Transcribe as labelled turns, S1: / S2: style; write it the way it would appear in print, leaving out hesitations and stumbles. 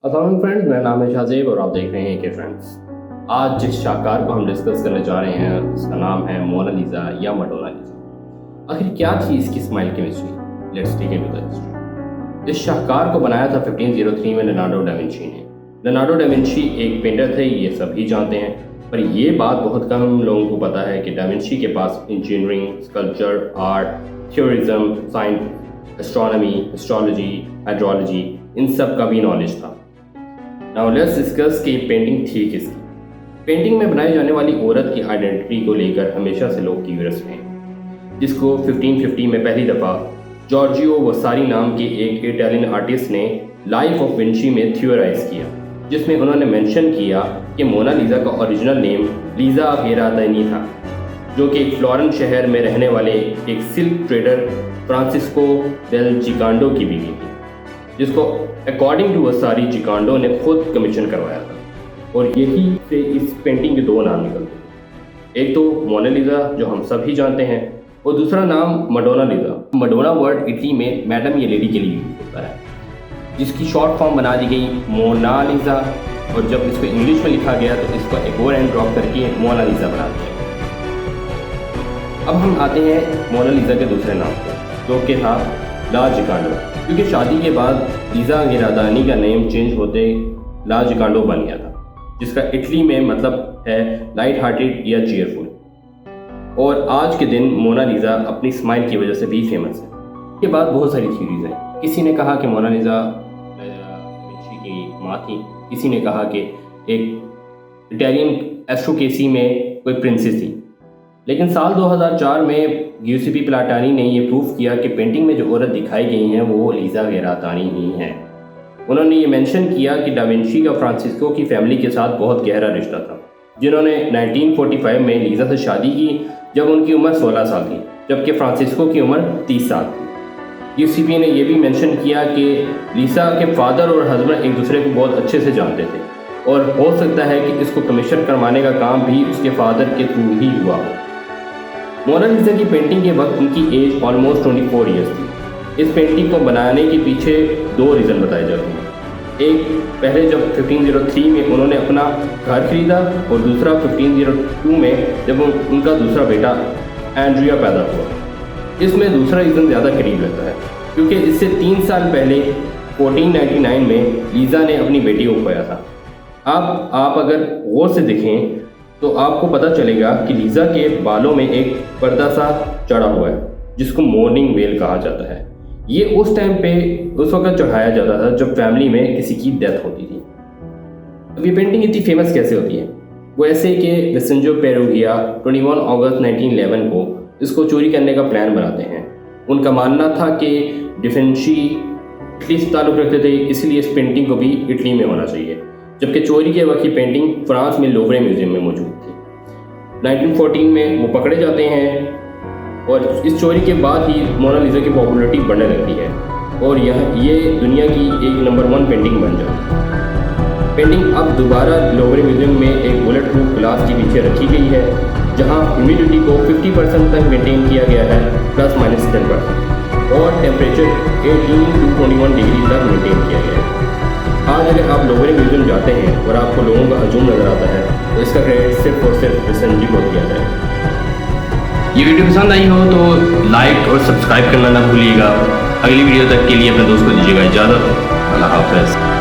S1: अस्सलाम फ्रेंड्स, मेरा नाम है शाहजेब और आप देख रहे हैं के फ्रेंड्स। आज जिस शाहकार को हम डिस्कस करने जा रहे हैं उसका नाम है मोनालिसा या मडोना लिसा। आखिर क्या थी इसकी smile chemistry? Let's take it to the history. इस शाहकार को बनाया था 1503 में लियोनार्डो डा विंची ने। लियोनार्डो डा विंची एक पेंटर थे, ये सभी जानते हैं, पर यह बात बहुत कम लोगों को पता है कि डा विंची के पास engineering, sculpture, art, theorism, science, astronomy, astrology, hydrology, इन सब का भी नॉलेज था। नाउ लेट्स डिस्कस कि पेंटिंग थी किसकी। पेंटिंग में बनाई जाने वाली औरत की आइडेंटिटी को लेकर हमेशा से लोग क्यूरियस रहे, जिसको 1550 में पहली दफ़ा जॉर्जियो वसारी नाम के एक इटालियन आर्टिस्ट ने लाइफ ऑफ विंची में थियोराइज किया, जिसमें उन्होंने मेंशन किया कि मोनालिसा का ओरिजिनल नेम लीजा गेरादानी था, जो कि फ्लोरेंस शहर में रहने वाले एक सिल्क ट्रेडर फ्रांसिस्को डेल जिकांडो की बीवी थी, जिसको अकॉर्डिंग टू वसारी जिकांडो ने खुद कमीशन करवाया था। और यही से इस पेंटिंग के दो नाम निकलते हैं, एक तो मोनालिसा जो हम सभी जानते हैं, और दूसरा नाम मडोना लिसा। मडोना वर्ड इटली में मैडम या लेडी के लिए यूज होता है, जिसकी शॉर्ट फॉर्म बना दी गई मोनालिसा, और जब इसको इंग्लिश में लिखा गया तो इसको एक और एंड ड्रॉप करके मोनालिसा बना दिया। अब हम आते हैं मोनालिसा के दूसरे नाम पर, जो कि था ला जिकांडो, क्योंकि शादी के बाद लीजा गेरादानी का नेम चेंज होते ला जिकांडो बन गया था, जिसका इटली में मतलब है लाइट हार्टेड या चीयरफुल। और आज के दिन मोनालिसा अपनी स्माइल की वजह से भी फेमस है। इसके बाद बहुत सारी थ्योरीज हैं। किसी ने कहा कि मोनालिसा विंची की माँ थी, किसी ने कहा कि एक इटालियन एस्ट्रोकेसी में कोई प्रिंसेस थी, लेकिन साल 2004 में गिउसेपी प्लाटानी ने ये प्रूफ किया कि पेंटिंग में जो औरत दिखाई गई हैं वो लीजा गेरादानी ही हैं। उन्होंने ये मेंशन किया कि डा विंची का फ्रांसिस्को की फैमिली के साथ बहुत गहरा रिश्ता था, जिन्होंने 1945 में लीजा से शादी की जब उनकी उम्र 16 साल थी, जबकि फ्रांसिस्को की उम्र 30 साल थी। गिउसेपी ने यह भी मेंशन किया कि लीजा के फादर और हस्बैंड एक दूसरे को बहुत अच्छे से जानते थे, और हो सकता है कि इसको कमीशन करवाने का काम भी उसके फादर के थ्रू ही हुआ हो। मोनालिसा की पेंटिंग के वक्त उनकी एज ऑलमोस्ट 24 ईयर्स थी। इस पेंटिंग को बनाने के पीछे दो रीज़न बताए जाते हैं। एक, पहले जब 1503 में उन्होंने अपना घर खरीदा, और दूसरा 1502 में जब उनका दूसरा बेटा एंड्रिया पैदा हुआ। इसमें दूसरा रीज़न ज़्यादा करीब रहता है, क्योंकि इससे 3 साल पहले 1499 में लीजा ने अपनी बेटी को खोया था। अब आप अगर गौर से देखें तो आपको पता चलेगा कि लीजा के बालों में एक पर्दा सा चढ़ा हुआ है, जिसको मोर्निंग वेल कहा जाता है। ये उस टाइम पे उस वक्त चढ़ाया जाता था जब फैमिली में किसी की डेथ होती थी। अब ये पेंटिंग इतनी फेमस कैसे होती है? वो ऐसे कि विसेंजो पेरुगिया 21 अगस्त 1911 को इसको चोरी करने का प्लान बनाते हैं। उनका मानना था कि डिफेंशी इटली से ताल्लुक़ रखते थे, इसलिए इस पेंटिंग को भी इटली में होना चाहिए, जबकि चोरी के वक्त की पेंटिंग फ्रांस में लोवरे म्यूजियम में मौजूद थी। 1914 में वो पकड़े जाते हैं, और इस चोरी के बाद ही मोनालिसा की पॉपुलैरिटी बढ़ने लगती है, और ये दुनिया की एक नंबर 1 पेंटिंग बन जाती है। पेंटिंग अब दोबारा लोवरे म्यूजियम में एक बुलेट प्रूफ ग्लास के पीछे रखी गई है, जहाँ ह्यूमिडिटी को 50% तक मेंटेन किया गया है, ±10%, और टेम्परेचर 18 to 21 डिग्री तक मेंटेन किया गया है। आज अगर आप लोवरे म्यूजियम जाते हैं और आपको लोगों का हजूम नज़र आता है, तो इसका क्रेडिट सिर्फ और सिर्फ विसेंजी को दिया जाए। ये वीडियो पसंद आई हो तो लाइक और सब्सक्राइब करना ना भूलिएगा। अगली वीडियो तक के लिए अपने दोस्त को दीजिएगा इजाज़त। अल्लाह हाफ़िज़।